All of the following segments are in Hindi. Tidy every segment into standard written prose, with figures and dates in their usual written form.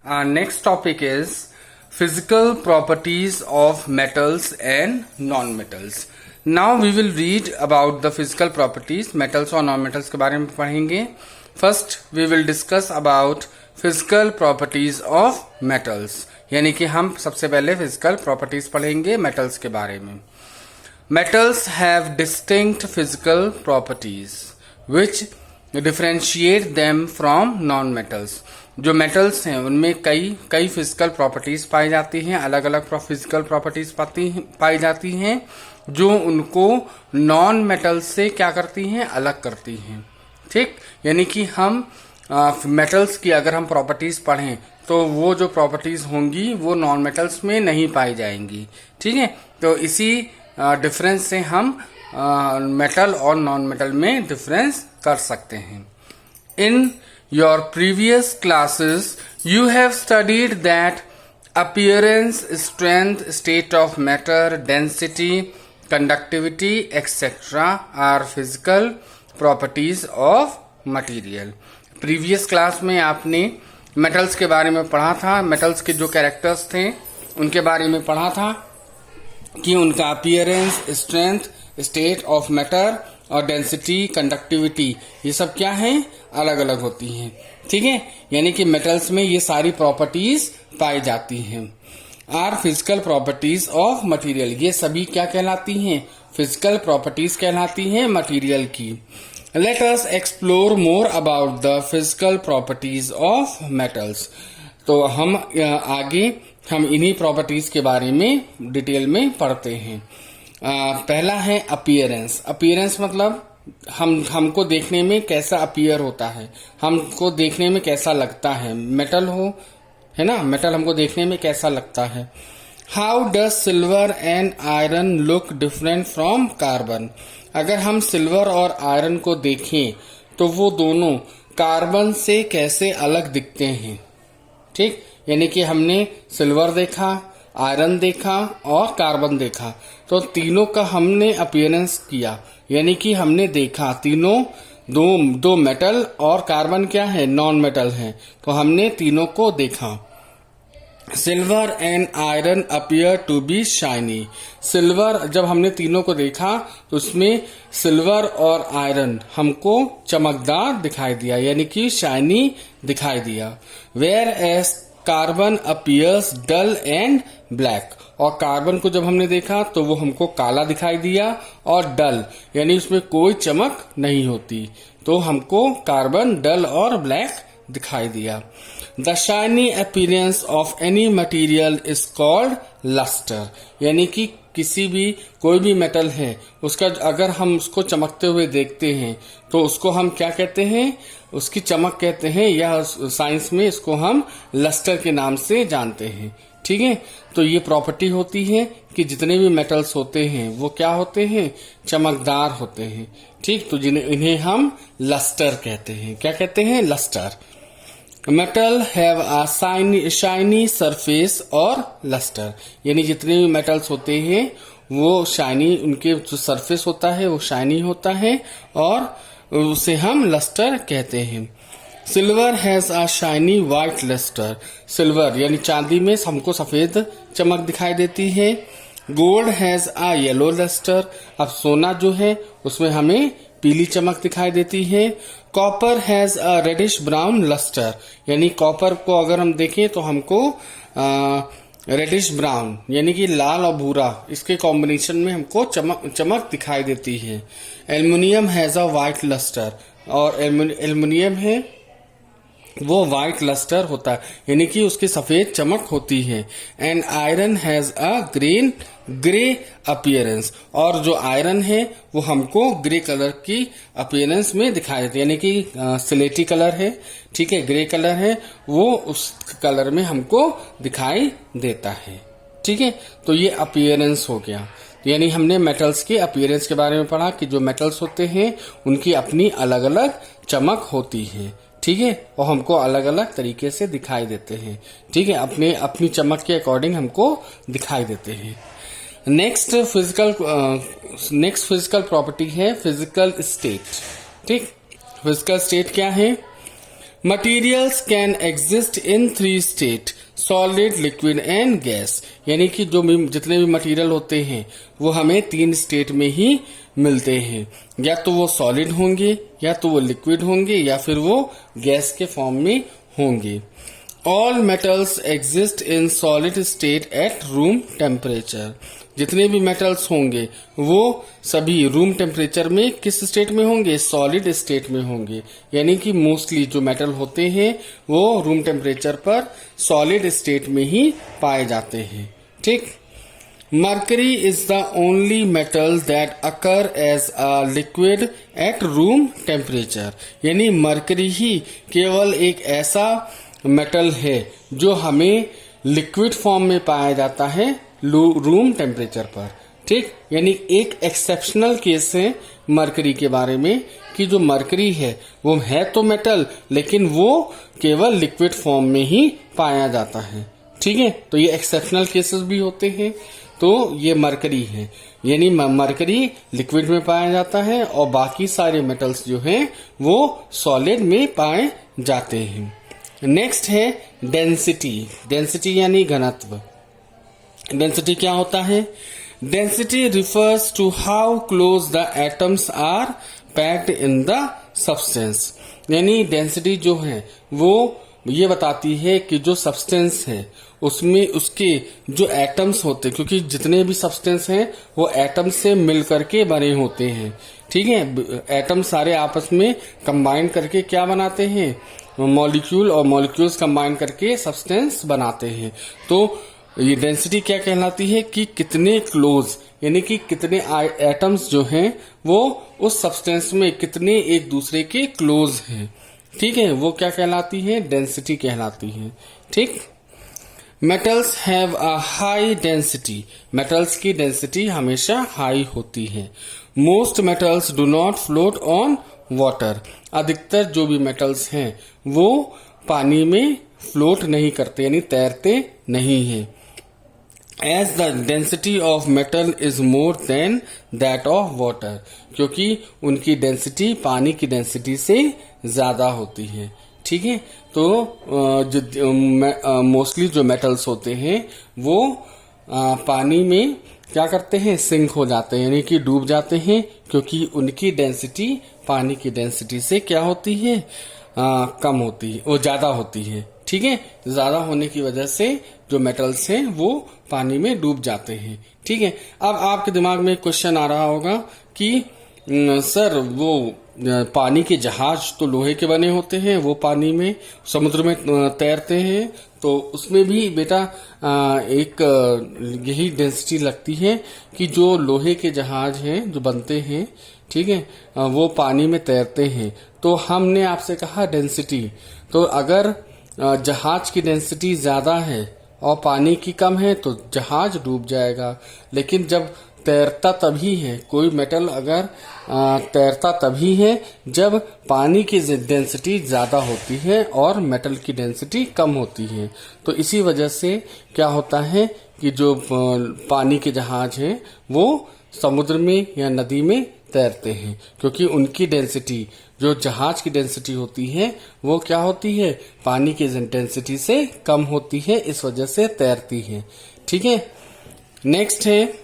Our next topic is physical properties of metals and non-metals. Now we will read about the physical properties. Metals और non-metals के बारे में पढ़ेंगे. First we will discuss about physical properties of metals. यानी कि हम सबसे पहले physical properties पढ़ेंगे metals के बारे में. Metals have distinct physical properties which differentiate them from non-metals. जो मेटल्स हैं उनमें कई फिजिकल प्रॉपर्टीज पाई जाती हैं, अलग अलग फिजिकल प्रॉपर्टीज पाई जाती हैं जो उनको नॉन मेटल्स से क्या करती हैं, अलग करती हैं. ठीक, यानी कि हम मेटल्स की अगर हम प्रॉपर्टीज पढ़ें तो वो जो प्रॉपर्टीज होंगी वो नॉन मेटल्स में नहीं पाई जाएंगी. ठीक है, तो इसी डिफरेंस से हम मेटल और नॉन मेटल में डिफरेंस कर सकते हैं. इन your previous classes you have studied that appearance, strength, state of matter, density, conductivity, etc. are physical properties of material. previous class में आपने metals के बारे में पढ़ा था. metals के जो characters थे उनके बारे में पढ़ा था कि उनका appearance, strength, state of matter और डेंसिटी, कंडक्टिविटी, ये सब क्या है, अलग अलग होती हैं. ठीक है, यानी कि मेटल्स में ये सारी प्रॉपर्टीज पाई जाती हैं. Are physical properties of material, ये सभी क्या कहलाती हैं, फिजिकल प्रॉपर्टीज कहलाती हैं मटेरियल की. Let us explore more about the physical properties of metals. तो हम आगे हम इन्हीं प्रॉपर्टीज के बारे में डिटेल में पढ़ते हैं. पहला है अपीयरेंस. अपीयरेंस मतलब हमको देखने में कैसा अपीयर होता है, हमको देखने में कैसा लगता है. मेटल हो, है ना, मेटल हमको देखने में कैसा लगता है. How does silver and iron look different from carbon. अगर हम सिल्वर और आयरन को देखें तो वो दोनों कार्बन से कैसे अलग दिखते हैं. ठीक, यानी कि हमने सिल्वर देखा, आयरन देखा और कार्बन देखा, तो तीनों का हमने अपीयरेंस किया, यानी कि हमने देखा तीनों दो मेटल और कार्बन क्या है, नॉन मेटल है, तो हमने तीनों को देखा. Silver and iron appear to be shiny. Silver, जब हमने तीनों को देखा तो उसमें सिल्वर और आयरन हमको चमकदार दिखाई दिया, यानी कि शाइनी दिखाई दिया. Whereas carbon appears dull and black. और कार्बन को जब हमने देखा तो वो हमको काला दिखाई दिया और डल, यानी उसमें कोई चमक नहीं होती, तो हमको कार्बन डल और ब्लैक दिखाई दिया. The shiny appearance of any material is called lustre. यानी कि किसी भी कोई भी मेटल है उसका अगर हम उसको चमकते हुए देखते हैं तो उसको हम क्या कहते हैं, उसकी चमक कहते हैं, या साइंस में इसको हम लस्टर के नाम से जानते हैं. ठीक है, तो ये प्रॉपर्टी होती है कि जितने भी मेटल्स होते हैं वो क्या होते हैं, चमकदार होते हैं. ठीक, तो इन्हें हम लस्टर कहते हैं. क्या कहते हैं, lustre. Metal have a shiny surface और लस्टर, यानी जितने भी मेटल्स होते हैं वो शाइनी, उनके जो सरफेस होता है वो शाइनी होता है और उसे हम लस्टर कहते हैं. Silver has a shiny white lustre. Silver यानी चांदी में हमको सफेद चमक दिखाई देती है. Gold has a yellow lustre. अब सोना जो है उसमें हमें पीली चमक दिखाई देती है. Copper has a reddish brown lustre. यानी कॉपर को अगर हम देखें तो हमको रेडिश ब्राउन, यानी कि लाल और भूरा, इसके कॉम्बिनेशन में हमको चमक दिखाई देती है. Aluminium has a white lustre. और एल्युमिनियम है वो व्हाइट लस्टर होता है, यानी कि उसकी सफेद चमक होती है. And iron has a grey appearance. और जो आयरन है वो हमको ग्रे कलर की अपीयरेंस में दिखाई देती है, यानी कि स्लेटी कलर है. ठीक है, ग्रे कलर है, वो उस कलर में हमको दिखाई देता है. ठीक है, तो ये अपीयरेंस हो गया. यानी हमने मेटल्स के अपीयरेंस के बारे में पढ़ा कि जो मेटल्स होते हैं उनकी अपनी अलग अलग चमक होती है. ठीक है, और हमको अलग अलग तरीके से दिखाई देते हैं. ठीक है, अपनी चमक के अकॉर्डिंग हमको दिखाई देते हैं. नेक्स्ट फिजिकल प्रॉपर्टी है फिजिकल स्टेट. ठीक, फिजिकल स्टेट क्या है, materials can exist in 3 state, solid, liquid and gas. यानी कि जो भी जितने भी मटेरियल होते हैं वो हमें 3 स्टेट में ही मिलते हैं, या तो वो सॉलिड होंगे, या तो वो लिक्विड होंगे, या फिर वो गैस के फॉर्म में होंगे। All metals exist in solid state eight room temperature. जितने भी मेटल्स होंगे वो सभी रूम टेम्परेचर में किस स्टेट में होंगे? सॉलिड स्टेट में होंगे। यानी कि मोस्टली जो मेटल होते हैं वो रूम टेम्परेचर पर सॉलिड स्टेट में ही पाए जाते हैं। ठीक। Mercury is the only metal that occur as a liquid at room temperature. यानी मरकरी ही केवल एक ऐसा मेटल है जो हमें लिक्विड फॉर्म में पाया जाता है रूम टेम्परेचर पर। ठीक। यानी एक एक्सेप्शनल केस है मरकरी के बारे में कि जो मरकरी है वो है तो मेटल, लेकिन वो केवल लिक्विड फॉर्म में ही पाया जाता है। ठीक है, तो ये एक्सेप्शनल केसेस भी होते हैं। तो ये मरकरी है, यानी मरकरी लिक्विड में पाया जाता है और बाकी सारे मेटल्स जो हैं वो सॉलिड में पाए जाते हैं। नेक्स्ट है डेंसिटी। डेंसिटी यानी घनत्व। डेंसिटी क्या होता है? Density refers to how close the atoms are packed in the substance. यानी डेंसिटी जो है वो ये बताती है कि जो सब्सटेंस है उसमें उसके जो एटम्स होते हैं, क्योंकि जितने भी सब्सटेंस हैं वो एटम्स से मिल करके बने होते हैं। ठीक है, एटम सारे आपस में कंबाइन करके क्या बनाते हैं? मॉलिक्यूल, और मॉलिक्यूल्स कंबाइन करके सब्सटेंस बनाते हैं। तो ये डेंसिटी क्या कहलाती है कि कितने क्लोज, यानी कि कितने एटम्स जो हैं वो उस सब्सटेंस में कितने एक दूसरे के क्लोज हैं। ठीक है, वो क्या कहलाती है? डेंसिटी कहलाती है। ठीक। Metals have a high density. Metals की डेंसिटी हमेशा हाई होती है। Most metals do not float on water. अधिकतर जो भी मेटल्स हैं वो पानी में फ्लोट नहीं करते, यानी तैरते नहीं हैं। As the density of metal is more than that of water. क्योंकि उनकी डेंसिटी पानी की डेंसिटी से ज्यादा होती है। ठीक है, तो मोस्टली जो मेटल्स होते हैं वो पानी में क्या करते हैं? सिंक हो जाते हैं, यानी कि डूब जाते हैं, क्योंकि उनकी डेंसिटी पानी की डेंसिटी से क्या होती है? कम होती है, वो ज्यादा होती है। ठीक है, ज्यादा होने की वजह से जो मेटल्स हैं वो पानी में डूब जाते हैं। ठीक है, अब आपके दिमाग में क्वेश्चन आ रहा होगा कि सर वो पानी के जहाज तो लोहे के बने होते हैं, वो पानी में समुद्र में तैरते हैं, तो उसमें भी बेटा एक यही डेंसिटी लगती है कि जो लोहे के जहाज हैं जो बनते हैं, ठीक है, वो पानी में तैरते हैं। तो हमने आपसे कहा डेंसिटी, तो अगर जहाज की डेंसिटी ज्यादा है और पानी की कम है तो जहाज डूब जाएगा। लेकिन जब तैरता तभी है, कोई मेटल अगर तैरता तभी है जब पानी की डेंसिटी ज्यादा होती है और मेटल की डेंसिटी कम होती है। तो इसी वजह से क्या होता है कि जो पानी के जहाज हैं वो समुद्र में या नदी में तैरते हैं, क्योंकि उनकी डेंसिटी, जो जहाज की डेंसिटी होती है वो क्या होती है? पानी की डेंसिटी से कम होती है, इस वजह से तैरती है। ठीक है, नेक्स्ट है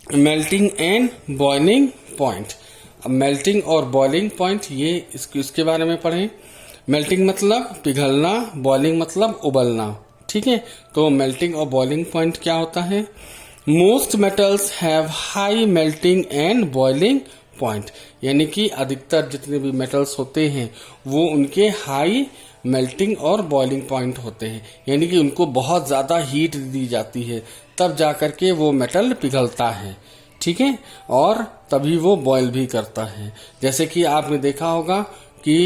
मेल्टिंग एंड बॉइलिंग पॉइंट। अब मेल्टिंग और बॉइलिंग पॉइंट ये इसके बारे में पढ़ें। मेल्टिंग मतलब पिघलना, बॉइलिंग मतलब उबलना। ठीक है, तो मेल्टिंग और बॉइलिंग पॉइंट क्या होता है? Most metals have high melting and boiling point. यानी कि अधिकतर जितने भी मेटल्स होते हैं वो उनके हाई मेल्टिंग और बॉइलिंग पॉइंट होते हैं, यानी कि उनको बहुत ज्यादा हीट दी जाती है तब जाकर के वो मेटल पिघलता है। ठीक है, और तभी वो बॉयल भी करता है। जैसे कि आपने देखा होगा कि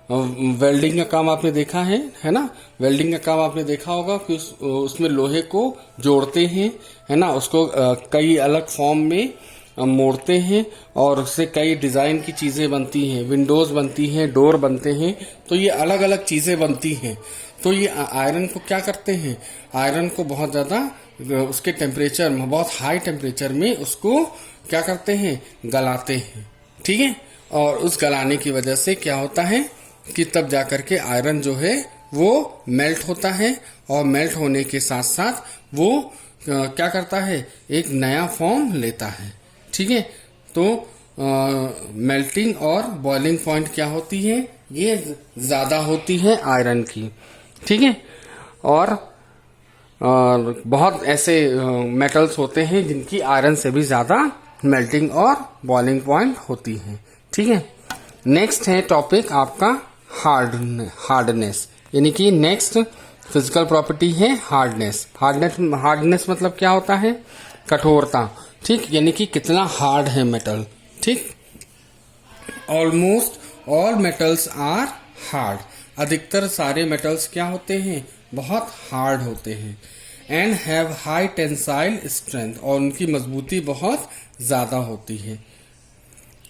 वेल्डिंग का काम आपने देखा है ना? वेल्डिंग का काम आपने देखा होगा कि उसमें लोहे को जोड़ते हैं, है ना? उसको कई अलग फॉर्म में मोड़ते हैं और उससे कई डिजाइन की चीजें बनती हैं, विंडोज बनती हैं, डोर बनते हैं, तो ये अलग अलग चीजें बनती हैं। तो ये आयरन को क्या करते हैं? आयरन को बहुत ज्यादा उसके टेम्परेचर में, बहुत हाई टेम्परेचर में उसको क्या करते हैं? गलाते हैं। ठीक है, और उस गलाने की वजह से क्या होता है कि तब जाकर के आयरन जो है वो मेल्ट होता है, और मेल्ट होने के साथ साथ वो क्या करता है, एक नया फॉर्म लेता है। ठीक है, तो मेल्टिंग और बॉइलिंग पॉइंट क्या होती है, ये ज्यादा होती है आयरन की। ठीक है, और बहुत ऐसे मेटल्स होते हैं जिनकी आयरन से भी ज्यादा मेल्टिंग और बॉइलिंग पॉइंट होती है। ठीक है, नेक्स्ट है टॉपिक आपका हार्डनेस, यानी कि नेक्स्ट फिजिकल प्रॉपर्टी है हार्डनेस। हार्डनेस मतलब क्या होता है, कठोरता। ठीक, यानी कि कितना हार्ड है मेटल। ठीक, almost all metals are hard, अधिकतर सारे मेटल्स क्या होते हैं, बहुत हार्ड होते हैं। And have high tensile strength, और उनकी मजबूती बहुत ज्यादा होती है।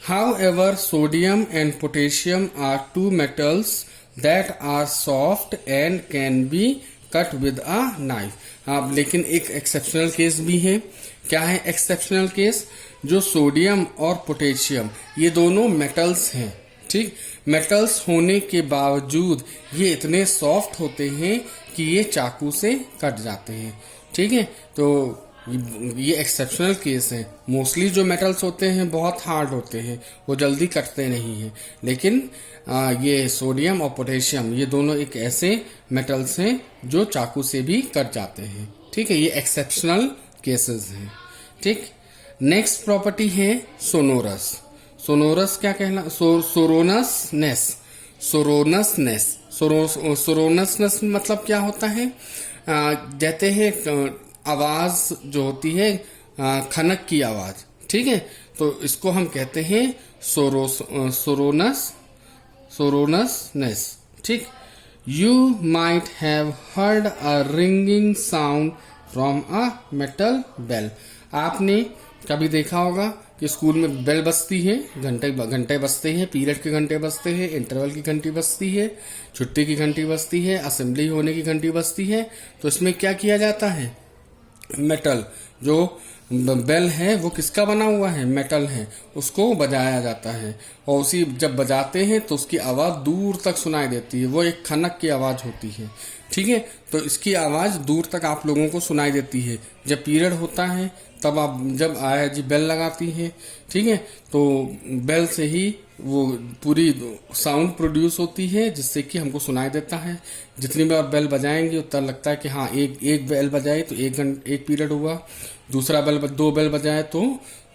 However, sodium and potassium are two metals that are soft and can be cut with a knife. हाँ, लेकिन एक एक्सेप्शनल केस भी है। क्या है एक्सेप्शनल केस, जो सोडियम और पोटेशियम ये दोनों मेटल्स हैं। ठीक, मेटल्स होने के बावजूद ये इतने सॉफ्ट होते हैं कि ये चाकू से कट जाते हैं। ठीक है, तो ये एक्सेप्शनल केस है। मोस्टली जो मेटल्स होते हैं बहुत हार्ड होते हैं, वो जल्दी कटते नहीं हैं, लेकिन ये सोडियम और पोटेशियम ये दोनों एक ऐसे मेटल्स हैं जो चाकू से भी कट जाते हैं। ठीक है, ये एक्सेप्शनल केसेस हैं। ठीक, नेक्स्ट प्रॉपर्टी है सोनोरस। सोनोरस क्या कहना, सोरोनसनेस। सोरोनसनेस मतलब क्या होता है, कहते हैं आवाज जो होती है खनक की आवाज। ठीक है, तो इसको हम कहते हैं सोरोनसनेस। ठीक, you might have heard a ringing sound from a metal bell. आपने कभी देखा होगा कि स्कूल में बेल बजती है, घंटे बजते हैं, पीरियड के घंटे बजते हैं, इंटरवल की घंटी बजती है, छुट्टी की घंटी बजती है, असेंबली होने की घंटी बजती है। तो इसमें क्या किया जाता है, मेटल जो बेल है वो किसका बना हुआ है, मेटल है, उसको बजाया जाता है। और उसी जब बजाते हैं तो उसकी आवाज दूर तक सुनाई देती है, वो एक खनक की आवाज होती है। ठीक है, तो इसकी आवाज दूर तक आप लोगों को सुनाई देती है। जब पीरियड होता है तब आप जब आया जी बेल लगाती है, ठीक है, तो बेल से ही वो पूरी साउंड प्रोड्यूस होती है जिससे कि हमको सुनाई देता है। जितनी बार बेल बजाएंगे उतना लगता है कि हाँ एक बेल बजाए तो एक पीरियड हुआ, दूसरा दो बेल बजाए तो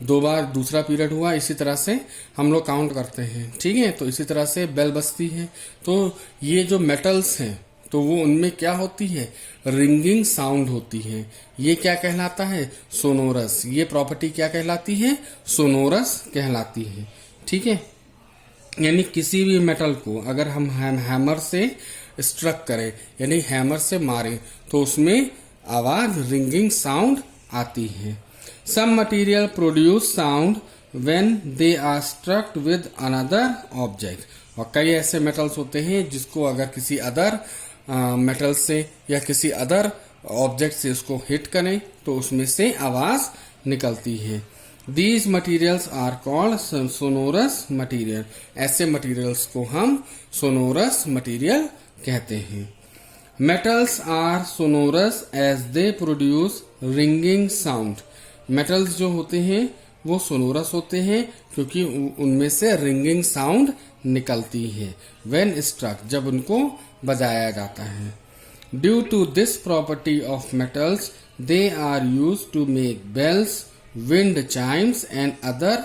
2 बार दूसरा पीरियड हुआ। इसी तरह से हम लोग काउंट करते हैं। ठीक है, तो इसी तरह से बेल बजती है। तो ये जो मेटल्स हैं तो वो उनमें क्या होती है, रिंगिंग साउंड होती है। ये क्या कहलाता है, सोनोरस। ये प्रॉपर्टी क्या कहलाती है, सोनोरस कहलाती है। ठीक है, यानी किसी भी मेटल को अगर हम हैमर से स्ट्रक करें, यानी हैमर से मारें, तो उसमें आवाज रिंगिंग साउंड आती है। Some material produce sound when they are struck with another object. और कई ऐसे मेटल्स होते हैं जिसको अगर किसी अदर मेटल से या किसी अदर ऑब्जेक्ट से उसको हिट करें तो उसमें से आवाज निकलती है। These materials are called sonorous material. ऐसे मटेरियल्स को हम sonorous material कहते हैं। Metals are sonorous as they produce ringing sound. Metals जो होते हैं वो sonorous होते हैं क्योंकि उनमें से ringing sound निकलती है when struck, जब उनको बजाया जाता है। Due to this property of metals, they are used to make bells, wind chimes and other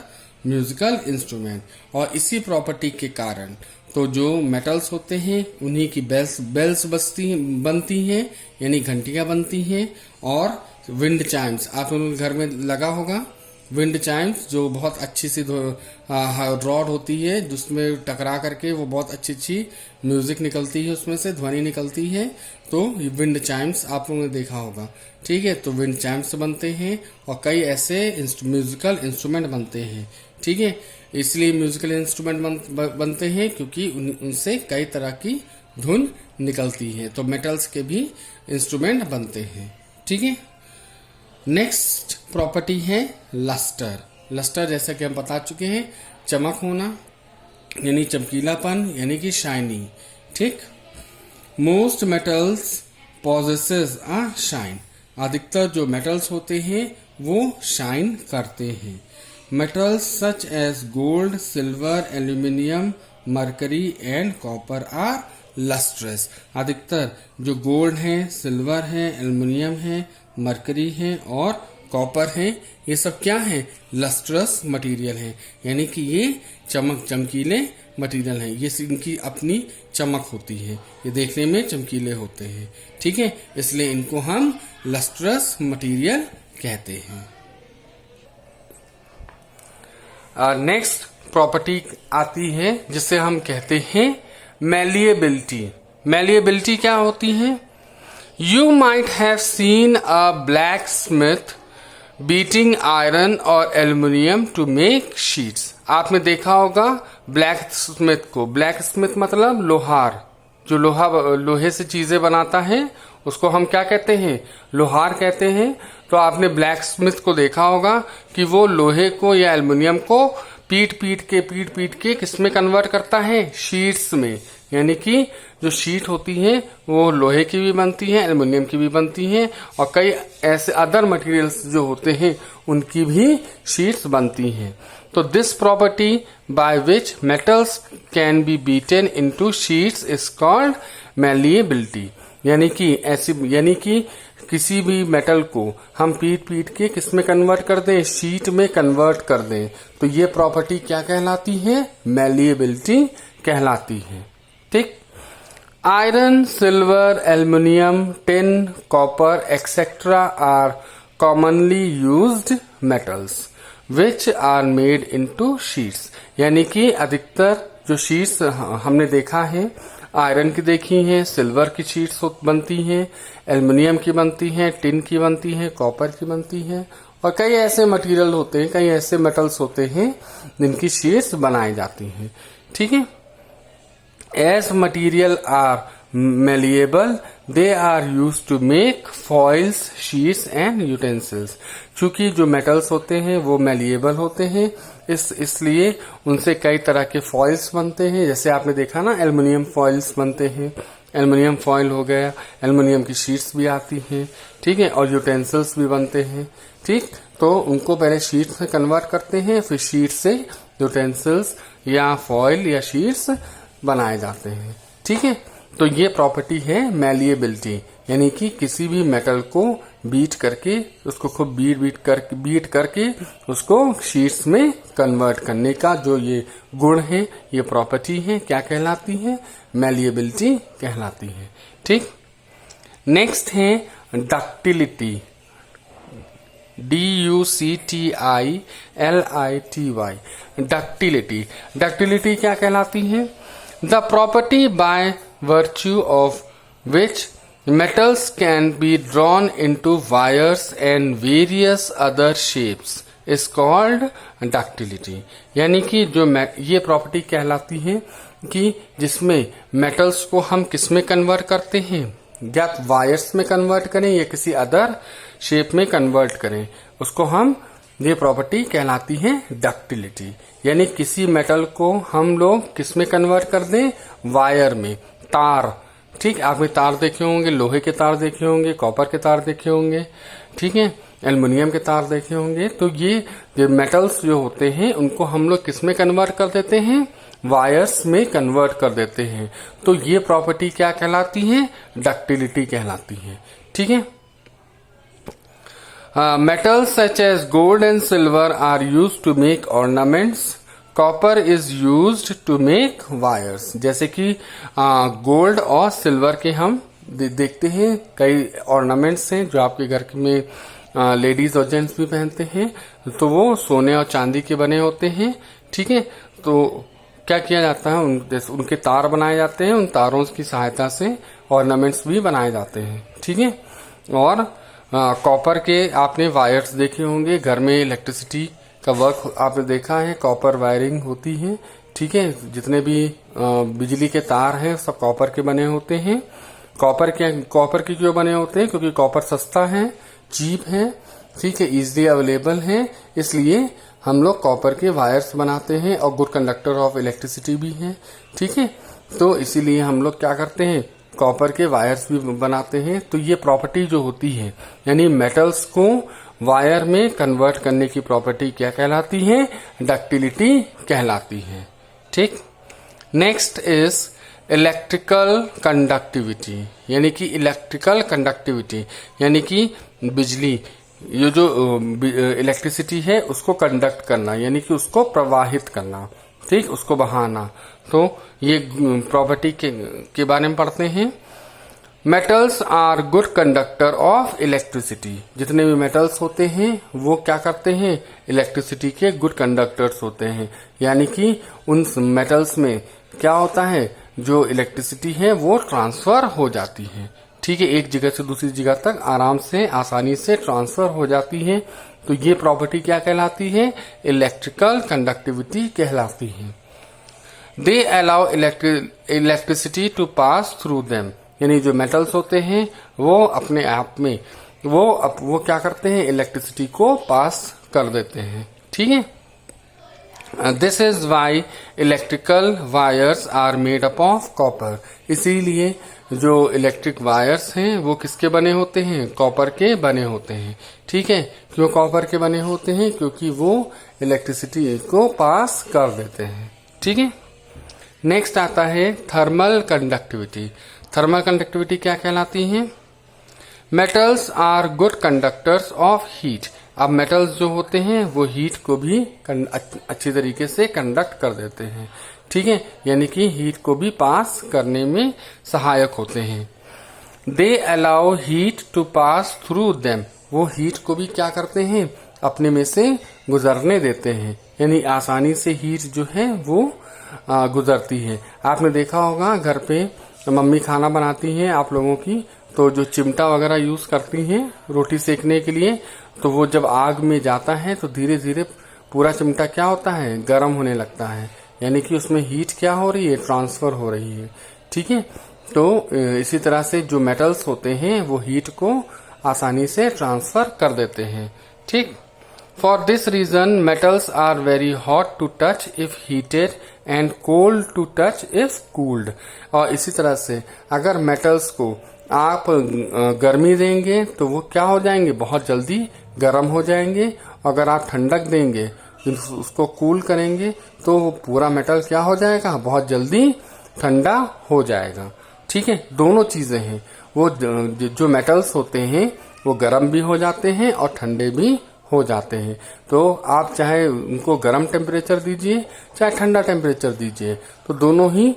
musical instrument. और इसी प्रॉपर्टी के कारण तो जो मेटल्स होते हैं उन्हीं की बेल्स बनती हैं, यानी घंटियां बनती हैं। और विंड चाइम्स आप लोगों के घर में लगा होगा, विंड चाइम्स जो बहुत अच्छी सी रॉड होती है जिसमें टकरा करके वो बहुत अच्छी म्यूजिक निकलती है, उसमें से ध्वनि निकलती है। तो विंड चाइम्स आप लोगों ने देखा होगा। ठीक है, तो विंड चाइम्स बनते हैं और कई ऐसे म्यूजिकल इंस्ट्रूमेंट बनते हैं। ठीक है, इसलिए म्यूजिकल इंस्ट्रूमेंट बनते हैं क्योंकि उनसे कई तरह की धुन निकलती है। तो मेटल्स के भी इंस्ट्रूमेंट बनते हैं। ठीक है, नेक्स्ट प्रॉपर्टी है लस्टर। लस्टर जैसे कि हम बता चुके हैं, चमक होना, यानी चमकीलापन, यानी कि शाइनिंग। ठीक। Most metals possesses a shine. अधिकतर जो मेटल्स होते हैं वो शाइन करते हैं। Metals such as gold, silver, aluminium, mercury and copper are lustrous. अधिकतर जो गोल्ड है, सिल्वर है, एल्यूमिनियम है, मरकरी है और कॉपर है, ये सब क्या है? लस्ट्रस मटेरियल है, यानी कि ये चमकीले मटेरियल हैं। ये इनकी अपनी चमक होती है, ये देखने में चमकीले होते हैं। ठीक है, इसलिए इनको हम लस्ट्रस मटेरियल कहते हैं। नेक्स्ट प्रॉपर्टी आती है जिसे हम कहते हैं मैलिएबिलिटी। मैलिएबिलिटी क्या होती है? You might have seen a black Smith beating iron और एल्यूमिनियम टू मेक शीट्स। आपने देखा होगा ब्लैक स्मिथ को। ब्लैक स्मिथ मतलब लोहार, जो लोहे से चीजें बनाता है उसको हम क्या कहते हैं? लोहार कहते हैं। तो आपने ब्लैक स्मिथ को देखा होगा कि वो लोहे को या एल्युमिनियम को पीट पीट के किस में कन्वर्ट करता है? शीट्स में। यानी कि जो शीट होती है वो लोहे की भी बनती है, एल्युमिनियम की भी बनती है और कई ऐसे अदर मटेरियल्स जो होते हैं उनकी भी शीट्स बनती हैं। तो this property by which metals can be beaten into sheets is called malleability. यानी कि किसी भी मेटल को हम पीट के किस में कन्वर्ट कर दें? शीट में कन्वर्ट कर दें। तो ये प्रॉपर्टी क्या कहलाती है? मैलिएबिलिटी कहलाती है। ठीक। Iron, silver, aluminium, tin, copper etcetera are commonly used metals which are made into sheets. यानी कि अधिकतर जो शीट्स हमने देखा है, आयरन की देखी हैं, सिल्वर की शीट्स बनती हैं, एल्युमिनियम की बनती हैं, टिन की बनती हैं, कॉपर की बनती हैं और कई ऐसे मटेरियल होते हैं, कई ऐसे मेटल्स होते हैं जिनकी शीट्स बनाई जाती हैं। ठीक है। As material are malleable, they are used to make foils, sheets and utensils। चूंकि जो मेटल्स होते हैं वो malleable होते हैं, इसलिए उनसे कई तरह के फॉइल्स बनते हैं। जैसे आपने देखा ना, एल्युमिनियम फॉइल्स बनते हैं, एल्युमिनियम फॉइल हो गया, एल्युमिनियम की शीट्स भी आती हैं। ठीक है। और यूटेंसिल्स भी बनते हैं। ठीक। तो उनको पहले शीट्स में कन्वर्ट करते हैं, फिर शीट से यूटेंसिल्स या फॉइल या शीट्स बनाए जाते हैं। ठीक है। तो ये प्रॉपर्टी है मैलिएबिलिटी, यानी कि किसी भी मेटल को बीट करके उसको खूब बीट करके उसको शीट्स में कन्वर्ट करने का जो ये गुण है, ये प्रॉपर्टी है, क्या कहलाती है? मैलिएबिलिटी कहलाती है। ठीक। नेक्स्ट है डक्टिलिटी। DUCTILITY। डक्टिलिटी क्या कहलाती है? The property bye virtue of which metals can be drawn into wires and various other shapes is called ductility। यानी कि जो ये प्रॉपर्टी कहलाती है कि जिसमें मेटल्स को हम किस में कन्वर्ट करते हैं? या वायर्स में कन्वर्ट करें या किसी अदर शेप में कन्वर्ट करें, उसको हम, ये प्रॉपर्टी कहलाती है डक्टिलिटी। यानी किसी मेटल को हम लोग किस में कन्वर्ट कर दें? वायर में। तार, ठीक, आपने तार देखे होंगे, लोहे के तार देखे होंगे, कॉपर के तार देखे होंगे, ठीक है, एल्युमिनियम के तार देखे होंगे। तो ये जो मेटल्स जो होते हैं उनको हम लोग किस में कन्वर्ट कर देते हैं? वायर्स में कन्वर्ट कर देते हैं। तो ये प्रॉपर्टी क्या कहलाती है? डक्टिलिटी कहलाती है। ठीक है। Metals such as gold and silver are used to make ornaments. Copper is used to make wires. जैसे कि गोल्ड और सिल्वर के हम देखते हैं कई ऑर्नामेंट्स हैं जो आपके घर में लेडीज और जेंट्स भी पहनते हैं, तो वो सोने और चांदी के बने होते हैं। ठीक है। तो क्या किया जाता है, उनके तार बनाए जाते हैं, उन तारों की सहायता से ऑर्नामेंट्स भी बनाए जाते हैं। ठीक है। और कॉपर के आपने वायर्स देखे होंगे, घर में इलेक्ट्रिसिटी का वर्क आपने देखा है, कॉपर वायरिंग होती है। ठीक है। जितने भी बिजली के तार हैं सब कॉपर के बने होते हैं। कॉपर के क्यों बने होते हैं? क्योंकि कॉपर सस्ता है, चीप है, ठीक है, इजीली अवेलेबल है, इसलिए हम लोग कॉपर के वायर्स बनाते हैं और गुड कंडक्टर ऑफ इलेक्ट्रिसिटी भी हैं, ठीक है। तो इसीलिए हम लोग क्या करते हैं, कॉपर के वायर्स भी बनाते हैं। तो ये प्रॉपर्टी जो होती है, यानी मेटल्स को वायर में कन्वर्ट करने की प्रॉपर्टी क्या कहलाती है, डक्टिलिटी कहलाती है, ठीक। नेक्स्ट इज इलेक्ट्रिकल कंडक्टिविटी, यानी कि इलेक्ट्रिकल कंडक्टिविटी यानी कि बिजली, ये जो इलेक्ट्रिसिटी है उसको कंडक्ट करना, यानी कि उसको प्रवाहित करना, ठीक, उसको बहाना। तो ये प्रॉपर्टी के बारे में पढ़ते हैं। Metals are good conductor of electricity, जितने भी मेटल्स होते हैं वो क्या करते हैं, इलेक्ट्रिसिटी के गुड कंडक्टर्स होते हैं, यानी कि उन मेटल्स में क्या होता है, जो इलेक्ट्रिसिटी है वो ट्रांसफर हो जाती है, ठीक है, एक जगह से दूसरी जगह तक आराम से आसानी से ट्रांसफर हो जाती है। तो ये प्रॉपर्टी क्या कहलाती है, इलेक्ट्रिकल कंडक्टिविटी कहलाती है। They allow electricity to pass through them, यानी जो मेटल्स होते हैं वो अपने आप में वो क्या करते हैं, इलेक्ट्रिसिटी को पास कर देते हैं, ठीक है। This is why electrical wires are made up of copper, इसीलिए जो इलेक्ट्रिक वायर्स हैं वो किसके बने होते हैं, कॉपर के बने होते हैं, ठीक है। क्यों कॉपर के बने होते हैं, क्योंकि वो इलेक्ट्रिसिटी को पास कर देते हैं, ठीक है। नेक्स्ट आता है थर्मल कंडक्टिविटी। थर्मल कंडक्टिविटी क्या कहलाती है, metals are good conductors of heat. अब मेटल्स जो होते हैं वो हीट को भी अच्छी तरीके से कंडक्ट कर देते हैं, ठीक है, यानी कि हीट को भी पास करने में सहायक होते हैं। They allow heat to pass through them, वो हीट को भी क्या करते हैं, अपने में से गुजरने देते हैं, यानी आसानी से हीट जो है वो गुजरती है। आपने देखा होगा घर पे मम्मी खाना बनाती हैं आप लोगों की, तो जो चिमटा वगैरह यूज करती हैं रोटी सेकने के लिए, तो वो जब आग में जाता है तो धीरे धीरे पूरा चिमटा क्या होता है, गर्म होने लगता है, यानी कि उसमें हीट क्या हो रही है, ट्रांसफर हो रही है, ठीक है। तो इसी तरह से जो मेटल्स होते हैं वो हीट को आसानी से ट्रांसफर कर देते हैं, ठीक। For this reason metals are very hot to touch if heated and cold to touch if cooled. और इसी तरह से अगर मेटल्स को आप गर्मी देंगे तो वो क्या हो जाएंगे, बहुत जल्दी गर्म हो जाएंगे। अगर आप ठंडक देंगे, उसको कूल करेंगे, तो वो पूरा मेटल क्या हो जाएगा, बहुत जल्दी ठंडा हो जाएगा, ठीक है। दोनों चीजें हैं, वो जो मेटल्स होते हैं वो गर्म भी हो जाते हैं और ठंडे भी हो जाते हैं। तो आप चाहे उनको गर्म टेम्परेचर दीजिए चाहे ठंडा टेम्परेचर दीजिए, तो दोनों ही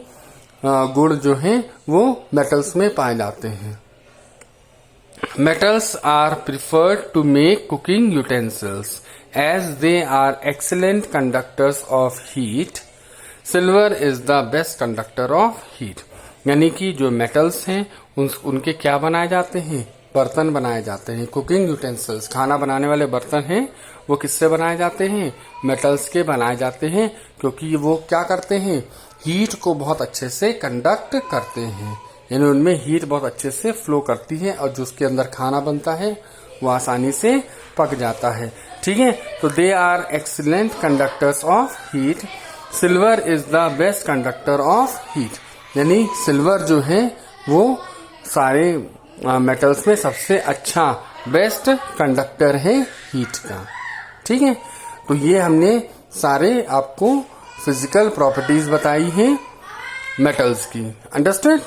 गुण जो हैं वो मेटल्स में पाए जाते हैं। Metals are preferred to make cooking utensils as they are excellent conductors of heat. Silver is the best conductor of heat, यानी कि जो मेटल्स हैं उनके क्या बनाए जाते हैं, बर्तन बनाए जाते हैं। कुकिंग यूटेंसिल्स, खाना बनाने वाले बर्तन हैं, वो किससे बनाए जाते हैं, मेटल्स के बनाए जाते हैं, क्योंकि वो क्या करते हैं, हीट को बहुत अच्छे से कंडक्ट करते हैं, यानी उनमें हीट बहुत अच्छे से फ्लो करती है और जो उसके अंदर खाना बनता है वो आसानी से पक जाता है, ठीक है। तो they are excellent conductors of heat. Silver is the best conductor of heat, यानी सिल्वर जो है वो सारे मेटल्स में सबसे अच्छा बेस्ट कंडक्टर है हीट का, ठीक है। तो ये हमने सारे आपको फिजिकल प्रॉपर्टीज बताई हैं मेटल्स की, अंडरस्टूड।